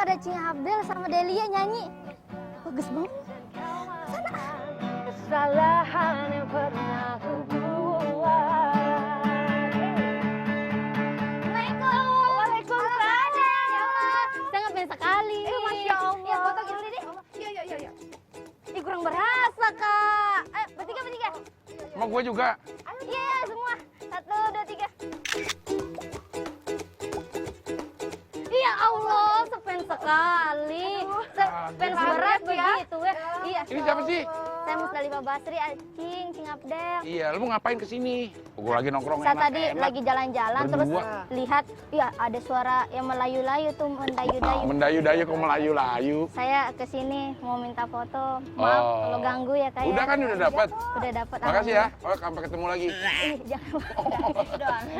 ada Cing Abdel sama Delia nyanyi. Bagus banget. Kesalahan yang pernah ku buat. Waalaikumsalam. Sangat pengen sekali. Masya Allah. Ya foto gini deh. Iya. Ih kurang berasa kak. Ayo bertiga. Mau gue juga. Iya semua. 1, 2, 3. Ya Allah, fans sekali. Fans berat begitu ya. Iya. Ini siapa sih? Saya Musdalifah Basri, Cing Abdel. Iya, lu mau ngapain kesini? Gue lagi nongkrong Saya enak, tadi enak. lagi jalan-jalan terus Berdua. lihat, ya ada suara yang melayu-layu tuh, mendayu-dayu. Mendayu-dayu kok melayu-layu. Saya kesini mau minta foto. Maaf kalau ganggu ya kak. Udah kan udah dapat. Udah dapat. Makasih ya. Oh, sampai ketemu lagi. Ih, jangan.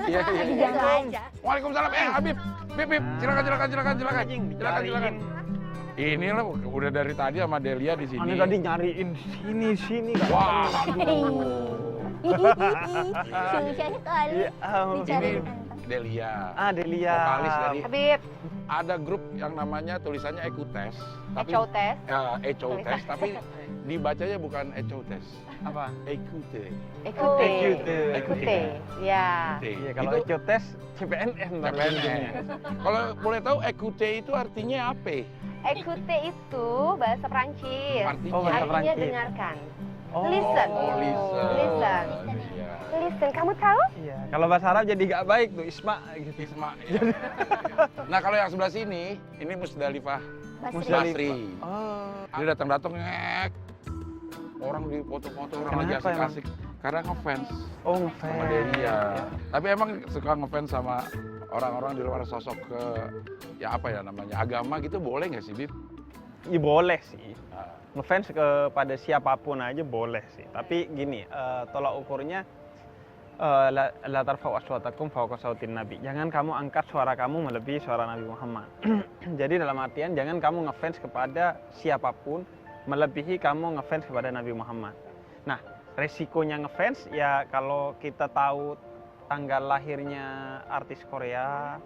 Iya. Jangan. Waalaikumsalam. Habib. Bib. Silakan. Ini lah udah dari tadi sama Delia di sini. Aneh tadi nyariin sini kan. Wah. Susahnya kali. Ya ampun. Dicari. Ini Delia. Delia. Vokalis dari Habib, ada grup yang namanya tulisannya Ekutes. Ecotes. Ecoutes, tapi dibacanya bukan Ecoutes. Apa? Ekute. Ekute. Ya. Iya, kalau ECO tes CPNS ntar CPNS. ujungnya. Kalau boleh tahu Ekute itu artinya apa? Ekute itu bahasa Prancis. Artinya? Oh, bahasa Artinya Prancis. dengarkan. Oh. Listen. Oh, listen. Listen. Iya. Listen, kamu tahu? Iya, kalau bahasa Arab jadi gak baik tuh Isma gitu. Isma. Ya. Nah, kalau yang sebelah sini, ini Musdalifah Basri. Oh. Dia datang-datang ngek. Orang di foto-foto orang lagi Kenapa emang? asik-asik. Karena ngefans Oh, sama ngefans. Delia. Tapi emang suka ngefans sama orang-orang di luar sosok ke ya apa ya namanya agama gitu boleh nggak sih, Bib? Ya boleh sih. Nah, Ngefans kepada siapapun aja boleh sih. Tapi gini, tolak ukurnya la tarfa'u aswatakum fawqa sautin nabi. Jangan kamu angkat suara kamu melebihi suara Nabi Muhammad. Jadi dalam artian jangan kamu ngefans kepada siapapun melebihi kamu ngefans kepada Nabi Muhammad. Nah, resikonya ngefans ya kalau kita tahu tanggal lahirnya artis Korea,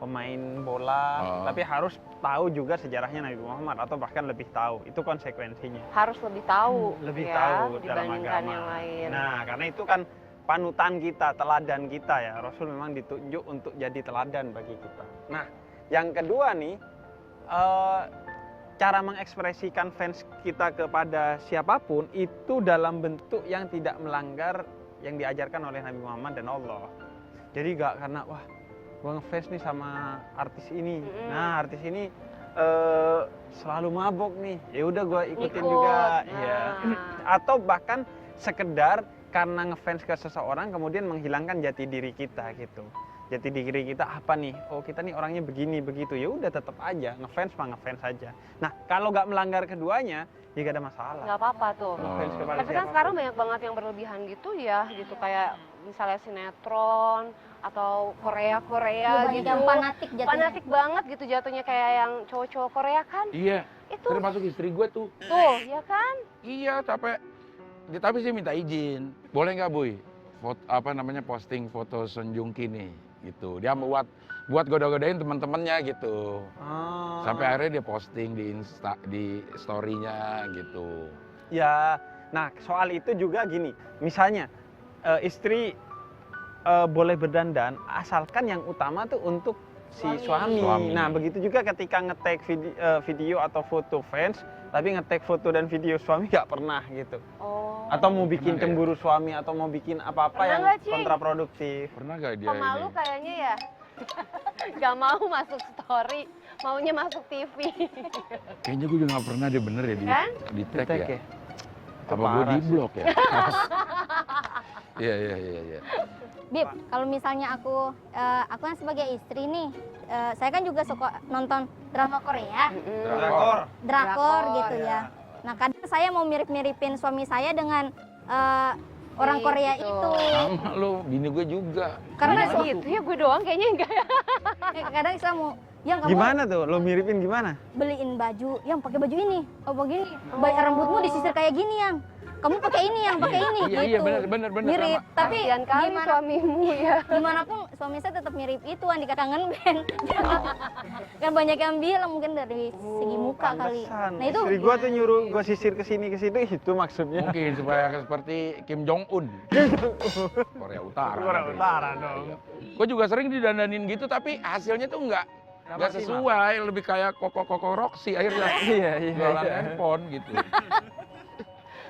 pemain bola, tapi harus tahu juga sejarahnya Nabi Muhammad atau bahkan lebih tahu. Itu konsekuensinya. Harus lebih tahu. Lebih ya, tahu dalam dibandingkan agama. yang lain. Nah, karena itu kan panutan kita, teladan kita ya. Rasul memang ditunjuk untuk jadi teladan bagi kita. Nah, yang kedua nih, cara mengekspresikan fans kita kepada siapapun itu dalam bentuk yang tidak melanggar yang diajarkan oleh Nabi Muhammad dan Allah. Jadi gak karena wah gua ngefans nih sama artis ini. Nah, artis ini selalu mabok nih. Ya udah gua ikutin Ikut. juga. Nah. Iya. Atau bahkan sekedar karena ngefans ke seseorang kemudian menghilangkan jati diri kita gitu. Jati diri kita apa nih? Oh kita nih orangnya begini begitu. Ya udah tetap aja ngefans mah ngefans aja. Nah kalau nggak melanggar keduanya ya gak ada masalah. Nggak apa-apa tuh. Ngefans kepada Tapi kan siapapun. sekarang banyak banget yang berlebihan gitu ya, gitu kayak misalnya sinetron atau Korea Banyak gitu. yang fanatik jatuhnya. Fanatik banget gitu jatuhnya kayak yang cowok-cowok Korea kan. iya. Itu Termasuk istri gue tuh. tuh, ya kan? Iya, tapi sih minta izin. Boleh nggak, Boy? Apa namanya posting foto Sun Joong Ki nih, gitu. Dia buat goda-godain teman-temannya gitu. Oh. Sampai akhirnya dia posting di story-nya gitu. Ya, nah soal itu juga gini. Misalnya istri boleh berdandan asalkan yang utama tuh untuk si suami. Nah begitu juga ketika nge-tag video atau foto fans, tapi nge-tag foto dan video suami nggak pernah gitu. Oh. Atau mau bikin Pernah cemburu suami atau mau bikin apa-apa Pernah yang nggak, Cing? kontraproduktif. Pernah nggak dia Pemalu ini? kayaknya ya. Gak mau masuk story, maunya masuk TV. Kayaknya gue juga nggak pernah deh bener ya Kan? di tag Tag ya. ya? Apa gue Parah di sih. blok ya? Iya. Bib, kalau misalnya aku kan sebagai istri nih, saya kan juga suka nonton drama Korea, Drakor. drakor Drakor, gitu ya. Nah kadang saya mau mirip-miripin suami saya dengan orang Gitu. Korea itu. Sama lo, bini gue juga. Karena Masa gitu ya, gue doang kayaknya enggak ya. kadang saya mau, yang kamu Gimana tuh? Lo miripin gimana? beliin baju, yang pakai baju ini, oh begini, rambutmu disisir kayak gini yang, kamu pakai ini yang pakai ini Iya, gitu. bener. Mirip, sama. tapi Kasian kali gimana, suamimu ya. gimana pun suami saya tetap mirip itu Andika Kangen Band. Kan banyak yang bilang mungkin dari segi muka kali. Pantesan. Nah itu Istri gua tuh nyuruh gua sisir ke sini itu maksudnya. Mungkin supaya seperti Kim Jong Un. Korea Utara. Korea nanti. Utara dong. Gue juga sering didandanin gitu tapi hasilnya tuh nggak sesuai, lebih kayak koko Roxy akhirnya. Iya. Jualan handphone gitu.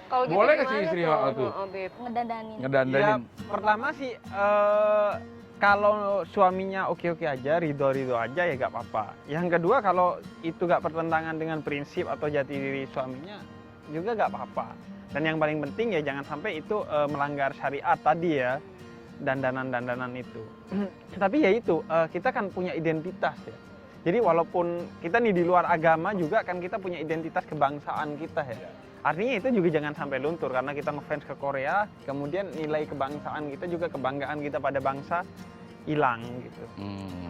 Kalau gitu Boleh nggak gimana sih istri tuh? tuh? Heeh, Beb. ngedandanin. Ya, Ngedandanin. pertama sih kalau suaminya oke-oke aja, ridho-ridho aja ya gak apa-apa. Yang kedua kalau itu gak bertentangan dengan prinsip atau jati diri suaminya juga gak apa-apa. Dan yang paling penting ya jangan sampai itu melanggar syariat tadi ya, dandanan-dandanan itu. Tapi ya itu, kita kan punya identitas ya. Jadi walaupun kita nih di luar agama juga kan kita punya identitas kebangsaan kita ya. Artinya itu juga jangan sampai luntur karena kita ngefans ke Korea, kemudian nilai kebangsaan kita juga kebanggaan kita pada bangsa hilang gitu.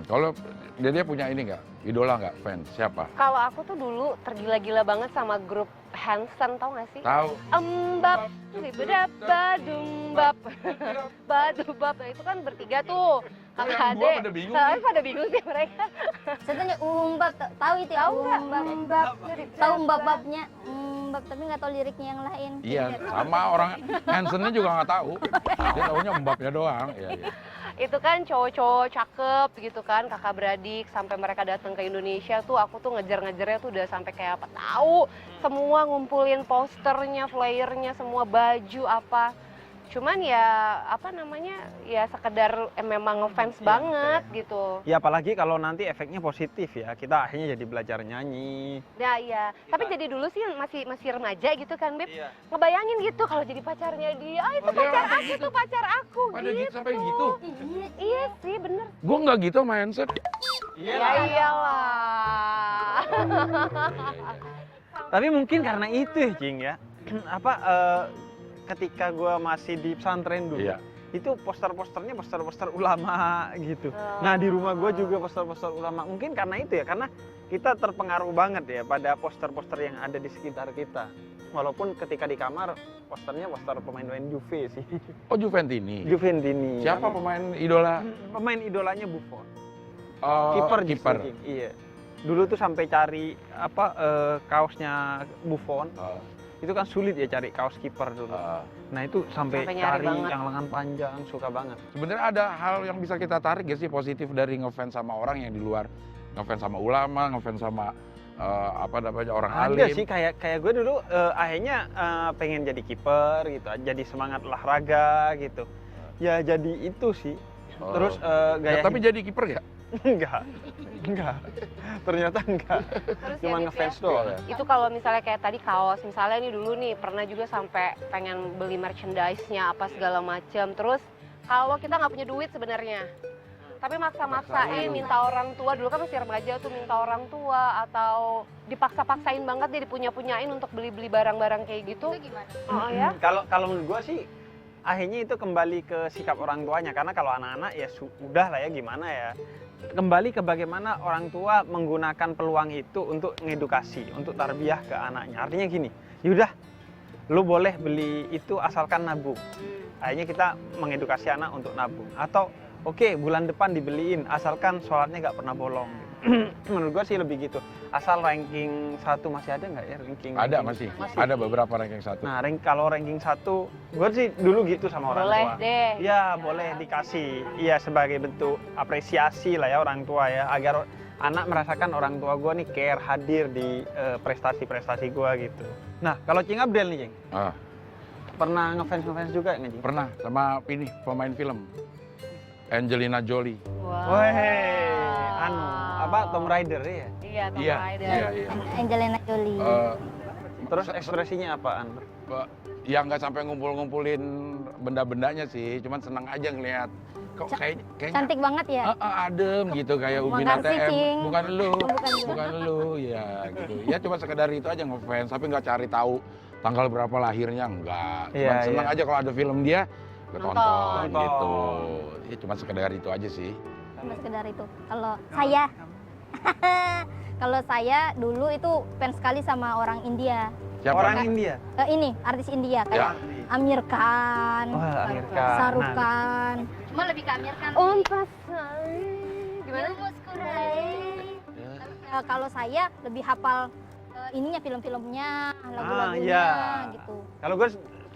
Kalau dia punya ini nggak, idola nggak, fans siapa? Kalau aku tuh dulu tergila-gila banget sama grup Hanson, tau gak sih? Tahu? Embab, badumbab, badubab. Nah itu kan bertiga tuh, kakak Gua adik. pada bingung Tapi nih. pada bingung sih mereka. Saya tanya umbab, tahu itu ya? Tahu nggak? Umbab. Tahu mbab-babnya, mbab tapi nggak tahu liriknya yang lain. Iya, sama orang Hansennya juga nggak tahu. Dia tahunya mbapnya doang. Iya. Itu kan cowok-cowok cakep gitu kan, kakak beradik, sampai mereka datang ke Indonesia tuh aku tuh ngejar-ngejarnya tuh udah sampai kayak apa tahu, semua ngumpulin posternya, flyernya, semua baju apa. Cuman ya apa namanya ya sekedar memang ngefans banget gitu. Ya apalagi kalau nanti efeknya positif ya, kita akhirnya jadi belajar nyanyi. Nah iya, tapi jadi dulu sih masih remaja gitu kan Beb. Iya. Ngebayangin gitu kalau jadi pacarnya dia, ah itu Oh, dia pacar sampai aku gitu. tuh pacar aku Pada gitu. gitu sampai gitu. Iya sih bener. Gue nggak gitu sama Hansen. Ya iyalah. Tapi mungkin karena itu Jing ya, ketika gue masih di pesantren dulu, Iya. itu poster-posternya poster-poster ulama gitu. Nah di rumah gue juga poster-poster ulama. Mungkin karena itu ya, karena kita terpengaruh banget ya pada poster-poster yang ada di sekitar kita. Walaupun ketika di kamar posternya poster pemain-pemain Juve sih. Oh, Juventini. Juventini. Siapa pemain idola? Pemain idolanya Buffon. Oh, Kiper justru, kiper. Jing. Iya. Dulu tuh sampai cari kaosnya Buffon. Itu kan sulit ya cari kaos kiper dulu. Nah itu sampai Sampai nyari cari banget. yang lengan panjang, suka banget. Sebenarnya ada hal yang bisa kita tarik gak sih positif dari ngefans sama orang yang di luar, ngefans sama ulama, ngefans sama orang Ada alim. sih kayak gue dulu akhirnya pengen jadi kiper gitu, jadi semangat olahraga gitu. Ya jadi itu sih. Oh. Terus Ya, gaya tapi jadi kiper ya? enggak. Ternyata enggak. Terus ya, Cuma Beb, ngefans ya, doang. itu kalau misalnya kayak tadi kaos, misalnya nih dulu nih pernah juga sampai pengen beli merchandise-nya apa segala macam. Terus kalau kita nggak punya duit sebenarnya, tapi maksa-maksain minta orang tua, dulu kan masih remaja tuh minta orang tua atau dipaksa-paksain banget dia dipunya-punyain untuk beli-beli barang-barang kayak gitu. Oh ya? Kalau menurut gue sih akhirnya itu kembali ke sikap orang tuanya, karena kalau anak-anak ya sudah lah ya gimana ya. Kembali ke bagaimana orang tua menggunakan peluang itu untuk ngedukasi, untuk tarbiyah ke anaknya. Artinya gini, yaudah lu boleh beli itu asalkan nabung. Akhirnya kita mengedukasi anak untuk nabung. Atau oke, bulan depan dibeliin asalkan sholatnya nggak pernah bolong. Menurut gua sih lebih gitu. Asal ranking 1 masih ada nggak ya ranking? Ada masih. Ada beberapa ranking 1. Nah, kalau ranking 1, gue sih dulu gitu sama orang Boleh tua. deh. Ya, boleh dikasih. Iya, sebagai bentuk apresiasi lah ya orang tua ya, agar anak merasakan orang tua gue nih care, hadir di prestasi-prestasi gue gitu. Nah, kalau Cing Abdel nih, Cing, Ah, pernah ngefans juga nggak, Cing? pernah sama ini pemain film Angelina Jolie. Wow. Weh, Tomb Raider ya? Iya, Tomb Iya, Raider. iya. Angelina Jolie. Terus ekspresinya apaan? Ya nggak sampai ngumpulin benda-bendanya sih, cuman senang aja ngelihat. Kok kayaknya Cantik banget ya. adem gitu kayak Ubin Makasih, ATM. Cing. Bukan lu, Bukan lu ya gitu. Ya cuma sekedar itu aja ngefans, tapi nggak cari tahu tanggal berapa lahirnya, enggak. Cuma Iya, senang iya. aja kalau ada film dia, gue tonton Nonton. gitu. Ya cuma sekedar itu aja sih. Cuma sekedar itu. Kalau saya dulu itu fans sekali sama orang India. Siapa? Orang India? Ini artis India kayak Ya. Amir Khan, Wah, Amir Khan. Shahrukh Nah, Khan. Cuma lebih ke Amir Khan. Oh, pas. Gimana? Kalau saya lebih hafal ininya film-filmnya, lagu-lagunya iya. gitu. Kalau gue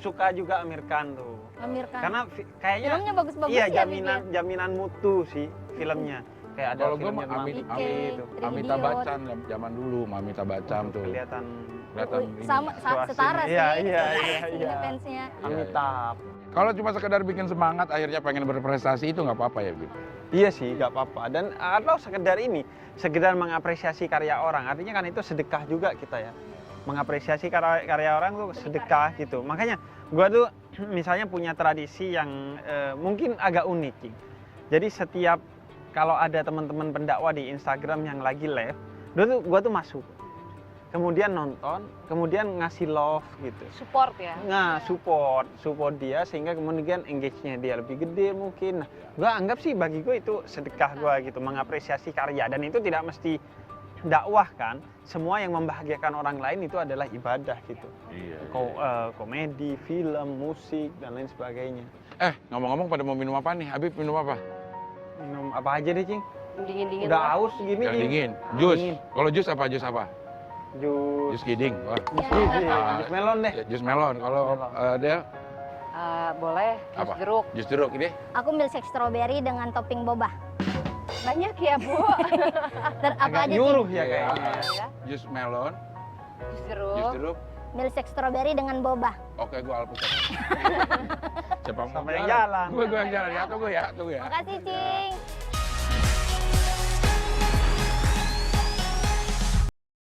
suka juga Amir Khan tuh. Amir Khan. Karena kayaknya filmnya bagus-bagus iya ya, jaminan mutu sih filmnya. Kayak ada Kalau gue filmnya mah Mami Ike, itu. Amitabh Idiot. Bachchan zaman dulu, Amitabh Bachchan tuh. Kelihatan Kelihatan Wih, ini. sama situasinya. setara sih. Iya, Ini iya. fansnya. Iya. Amitabh. Kalau cuma sekedar bikin semangat akhirnya pengen berprestasi itu nggak apa-apa ya gitu. Iya sih, nggak apa-apa. Dan atau sekedar mengapresiasi karya orang. Artinya kan itu sedekah juga kita ya. Mengapresiasi karya orang tuh sedekah gitu. Makanya gua tuh misalnya punya tradisi yang mungkin agak unik, Cing. Jadi setiap kalau ada teman-teman pendakwah di Instagram yang lagi live, gua tuh masuk. Kemudian nonton, kemudian ngasih love gitu. Support ya. Nah, support dia sehingga kemudian engage-nya dia lebih gede mungkin. Nah, gue anggap sih bagi gue itu sedekah gue gitu, mengapresiasi karya, dan itu tidak mesti dakwah kan. Semua yang membahagiakan orang lain itu adalah ibadah gitu. Iya. Komedi, film, musik dan lain sebagainya. Ngomong-ngomong pada mau minum apa nih? Habib minum apa? Minum apa aja deh, Cing? Dingin-dingin. Udah lah. aus gini. Yang Cing. dingin. Jus. Dingin. Kalau jus apa? Jus apa? Jus. Jus kiding. Wah. Jus melon deh. Ya, jus melon. Kalau dia Boleh, jus Apa? jeruk. jus jeruk ini. Aku milkshake strawberry dengan topping boba. Banyak ya, Bu. Apa Agak aja nyuruh sih? ya kayaknya. Ya. Jus melon, Jus jus jeruk. jeruk. Milkshake strawberry dengan boba. Oke, gua alpukat. Siapa mau Sampai yang jalan. Gue yang jalan ya. Tunggu ya. Makasih, Cing.